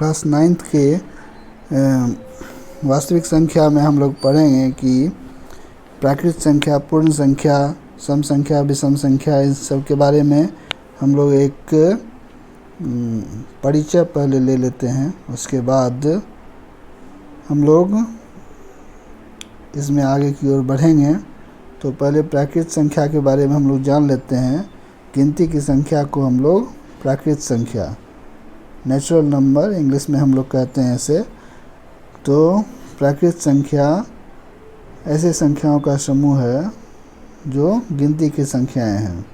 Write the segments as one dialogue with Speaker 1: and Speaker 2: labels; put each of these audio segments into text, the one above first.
Speaker 1: Class 9th के वास्तविक संख्या में हम लोग पढ़ेंगे कि प्राकृत संख्या, पूर्ण संख्या, सम संख्या, विषम संख्या, इन सब के बारे में हम लोग एक परिचय पहले ले लेते हैं। उसके बाद हम लोग इसमें आगे की ओर बढ़ेंगे। तो पहले प्राकृत संख्या के बारे में हम लोग जान लेते हैं। गिनती की संख्या को हम लोग प्राकृत संख्या, नेचुरल नंबर इंग्लिश में हम लोग कहते हैं इसे। तो प्राकृत संख्या ऐसे संख्याओं का समूह है जो गिनती की संख्याएं हैं।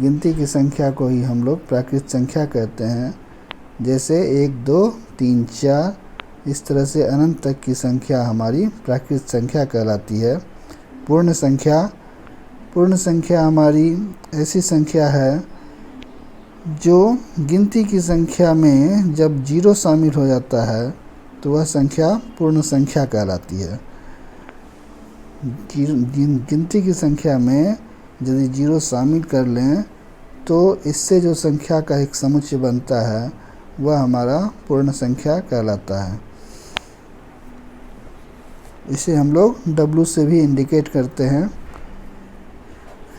Speaker 1: गिनती की संख्या को ही हम लोग प्राकृत संख्या कहते हैं। जैसे 1, 2, 3, 4 इस तरह से अनंत तक की संख्या हमारी प्राकृत संख्या कहलाती है। पूर्ण संख्या हमारी ऐसी संख्या है जो गिनती की संख्या में जब 0 शामिल हो जाता है तो वह संख्या पूर्ण संख्या कहलाती है। गिनती की संख्या में यदि 0 शामिल कर लें तो इससे जो संख्या का एक समुच्चय बनता है वह हमारा पूर्ण संख्या कहलाता है। इसे हम लोग W से भी इंडिकेट करते हैं।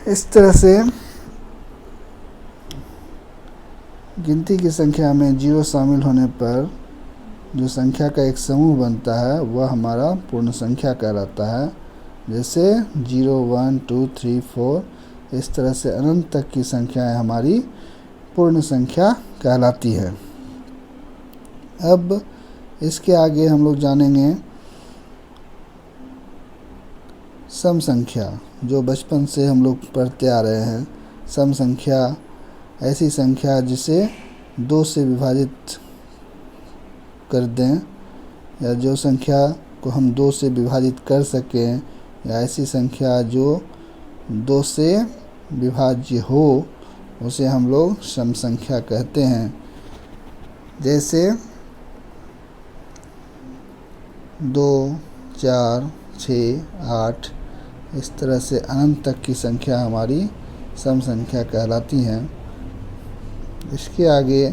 Speaker 1: इस तरह से गिनती की संख्या में 0 शामिल होने पर जो संख्या का एक समूह बनता है वह हमारा पूर्ण संख्या कहलाता है। जैसे 0, 1, 2, 3, 4 इस तरह से अनंत तक की संख्याएं हमारी पूर्ण संख्या कहलाती है। अब इसके आगे हम लोग जानेंगे सम संख्या, जो बचपन से हम लोग पढ़ते आ रहे हैं। सम संख्या ऐसी संख्या जिसे 2 से विभाजित कर दें, या जो संख्या को हम 2 से विभाजित कर सकें, या ऐसी संख्या जो 2 से विभाज्य हो, उसे हम लोग सम संख्या कहते हैं। जैसे 2, 4, 6, 8 इस तरह से अनंत तक की संख्या हमारी सम संख्या कहलाती हैं। इसके आगे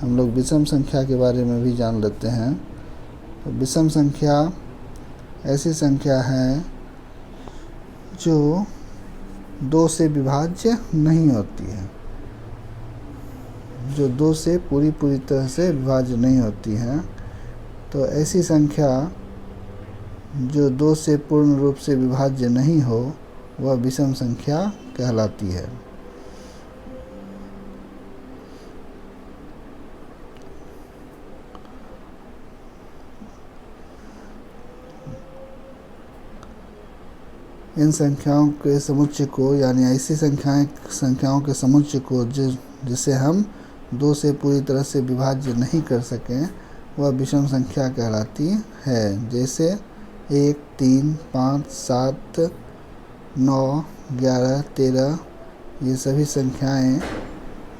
Speaker 1: हम लोग विषम संख्या के बारे में भी जान लेते हैं। तो विषम संख्या ऐसी संख्या है जो 2 से विभाज्य नहीं होती है, जो 2 से पूरी तरह से विभाज्य नहीं होती हैं। तो ऐसी संख्या जो 2 से पूर्ण रूप से विभाज्य नहीं हो वह विषम संख्या कहलाती है। इन संख्याओं के समुच्चय को, यानी ऐसी संख्याओं के समुच्चय को जिसे हम 2 से पूरी तरह से विभाज्य नहीं कर सकें वह विषम संख्या कहलाती है। जैसे 1, 3, 5, 7, 9, 11, 13 ये सभी संख्याएं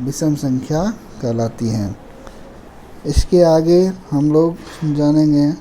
Speaker 1: विषम संख्या कहलाती हैं। इसके आगे हम लोग जानेंगे